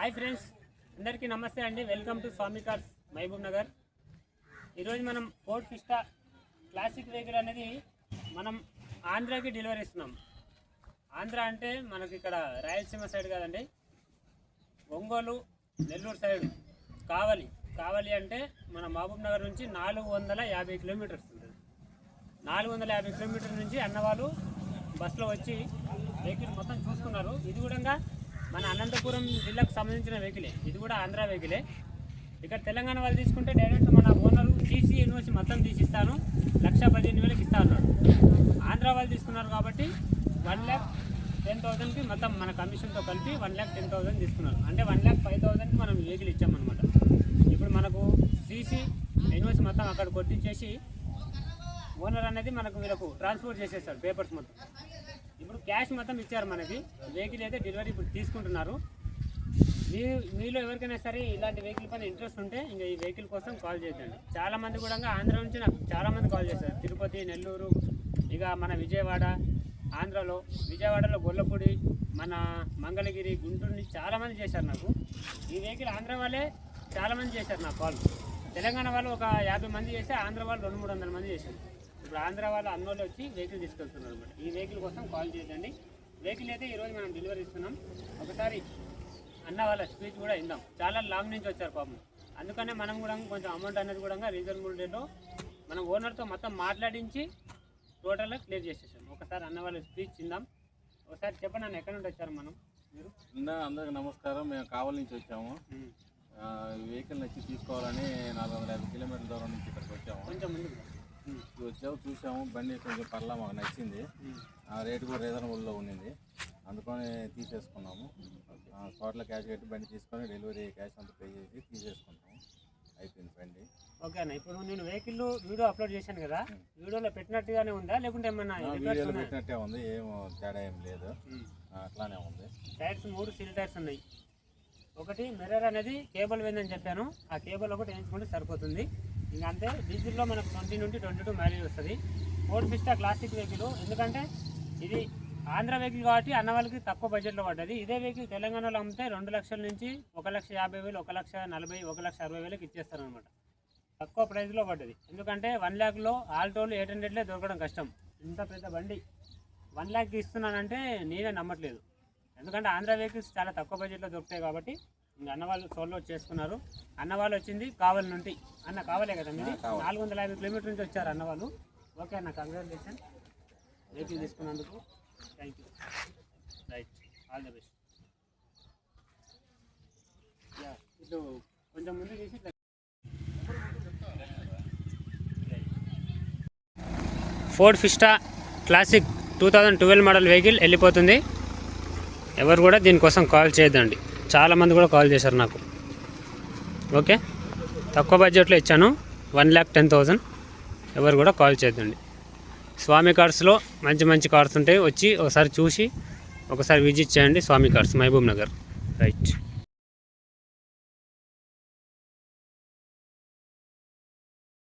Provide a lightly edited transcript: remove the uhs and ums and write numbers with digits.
Hi friends, అందరికీ నమస్తే అండి. Welcome to Swamy cars Mahbubnagar. ఈరోజు మనం ఫోర్డ్ ఫిస్టా క్లాసిక్ వెహికల్ అనేది మనం ఆంధ్రాకి డెలివరీ ఇస్తున్నాం. ఆంధ్ర అంటే మనకి ఇక్కడ రాయలసీమ సైడ్ కాదండి, ఒంగోలు నెల్లూరు సైడ్ కావలి అంటే మన మహబూబ్ నగర్ నుంచి 450 కిలోమీటర్స్ ఉంటుంది. 450 కిలోమీటర్ల నుంచి అన్నవాళ్ళు బస్సులో వచ్చి వెహికల్ మొత్తం చూసుకున్నారు. ఇది కూడా మన అనంతపురం జిల్లాకు సంబంధించిన వెహికలే, ఇది కూడా ఆంధ్ర వెహికలే. ఇక్కడ తెలంగాణ వాళ్ళు తీసుకుంటే డైరెక్ట్ మన ఓనరు సిసి యూనివర్సిటీ మొత్తం తీసిస్తాను, 1,15,000 ఇస్తా అన్నాడు. ఆంధ్ర వాళ్ళు తీసుకున్నారు కాబట్టి 1,10,000కి మొత్తం మన కమిషన్తో కలిపి 1,10,000 తీసుకున్నారు. అంటే 1,05,000కి మనం వెహికల్ ఇచ్చామన్నమాట. ఇప్పుడు మనకు సిసి యూనివర్సిటీ మొత్తం అక్కడ కొట్టించేసి ఓనర్ అనేది మనకు వీళ్ళకు ట్రాన్స్పోర్ట్ చేసేస్తాడు పేపర్స్ మొత్తం. ఇప్పుడు క్యాష్ మొత్తం ఇచ్చారు మనకి. వెహికల్ అయితే డెలివరీ ఇప్పుడు తీసుకుంటున్నారు. మీలో ఎవరికైనా సరే ఇలాంటి వెహికల్ పైన ఇంట్రెస్ట్ ఉంటే ఇంకా ఈ వెహికల్ కోసం కాల్ చేయండి. చాలామంది కూడా ఆంధ్ర నుంచి నాకు చాలామంది కాల్ చేస్తారు. తిరుపతి, నెల్లూరు, ఇక మన విజయవాడలో గొల్లపూడి, మన మంగళగిరి, గుంటూరు నుంచి చాలామంది చేశారు నాకు. ఈ వెహికల్ ఆంధ్ర వాళ్ళే చాలామంది చేశారు నాకు కాల్. తెలంగాణ వాళ్ళు ఒక 50 మంది చేస్తే ఆంధ్ర వాళ్ళు 200-300 మంది చేశారు. ఇప్పుడు ఆంధ్ర వాళ్ళు అన్నోళ్ళు వచ్చి వెహికల్ తీసుకెళ్తున్నారు అనమాట. ఈ వెహికల్ కోసం కాల్ చేయండి. వెహికల్ అయితే ఈరోజు మనం డెలివరీ ఇస్తున్నాం. ఒకసారి అన్న వాళ్ళ స్పీచ్ కూడా ఇందాం. చాలా లాంగ్ నుంచి వచ్చారు పాపం. అందుకనే మనం కూడా కొంచెం అమౌంట్ అనేది కూడా రీజనబుల్ రేట్లో మనం ఓనర్తో మొత్తం మాట్లాడించి టోటల్గా క్లియర్ చేసేసాం. ఒకసారి అన్న వాళ్ళ స్పీచ్ ఇందాం. ఒకసారి చెప్పండి అన్న, ఎక్కడ నుండి వచ్చారు మనం? మీరు అందరికీ నమస్కారం. మేము కావలి నుంచి వచ్చాము. వెహికల్ నచ్చి తీసుకోవాలని 450 కిలోమీటర్ల దూరం నుంచి ఇక్కడికి వచ్చాము. కొంచెం ముందు చూసాము. బండి కొంచెం పర్లా మాకు నచ్చింది. రేటు కూడా రీజనబుల్లో ఉండింది. అందుకని తీసేసుకున్నాము. స్పాట్లో క్యాష్ కట్టి బండి తీసుకొని డెలివరీ క్యాష్ అంతా పే చేసి తీసేసుకుంటాము. అయిపోయింది బండి. ఓకే అన్న, ఇప్పుడు నేను వెహికల్ వీడియో అప్లోడ్ చేశాను కదా, వీడియోలో పెట్టినట్టుగానే ఉందా లేకుంటే ఏమన్నా? వీడియోలో పెట్టినట్టే ఉంది, ఏం తేడా ఏం లేదు, అట్లానే ఉంది. టైర్స్ 3 సీల్ టైర్స్ ఉన్నాయి. ఒకటి మిర్రర్ అనేది కేబుల్ పోయిందని చెప్పాను, ఆ కేబుల్ ఒకటి వేయించుకుంటే సరిపోతుంది. ఇంకా అంతే. డీజిల్లో మనకు 20 నుండి 22 మైలేజ్ వస్తుంది. Ford ఫిస్టా classic vehicle. ఎందుకంటే ఇది ఆంధ్ర వెహికల్ కాబట్టి అన్న వాళ్ళకి తక్కువ బడ్జెట్లో పడ్డది. ఇదే వెహికల్ తెలంగాణలో అమ్మితే 2 లక్షల నుంచి 1,50,000, 1,40,000, 1,60,000కి ఇచ్చేస్తారు అనమాట. తక్కువ ప్రైస్లో పడ్డది. ఎందుకంటే 1 లాఖ్లో ఆల్టోలు 800లే దొరకడం కష్టం. ఇంత పెద్ద బండి 1 లాఖ్కి ఇస్తున్నానంటే నేనే నమ్మట్లేదు. ఎందుకంటే ఆంధ్ర వెహికల్స్ చాలా తక్కువ బడ్జెట్లో దొరుకుతాయి కాబట్టి ఇంకా అన్న వాళ్ళు సోలో చేసుకున్నారు. అన్న వాళ్ళు వచ్చింది కావలి నుండి. అన్న కావలే కదా మీరు? 450 కిలోమీటర్ నుంచి వచ్చారు అన్న వాళ్ళు. ఓకే అన్న, కంగ్రాచులేషన్ వెహికల్ తీసుకున్నందుకు. Thank you. Right, all the best. ఇటు కొంచెం ముందు తీసి ఫోర్డ్ ఫిస్టా క్లాసిక్ 2012 మోడల్ వెహికల్ వెళ్ళిపోతుంది. ఎవరు కూడా దీనికోసం కాల్ చేయొద్దండి. చాలామంది కూడా కాల్ చేశారు నాకు. ఓకే, తక్కువ బడ్జెట్లో ఇచ్చాను, 1,10,000. ఎవరు కూడా కాల్ చేయొద్దండి. స్వామి కార్స్లో మంచి కార్స్ ఉంటాయి. వచ్చి ఒకసారి చూసి ఒకసారి విజిట్ చేయండి. స్వామి కార్స్ మహబూబ్ నగర్. రైట్.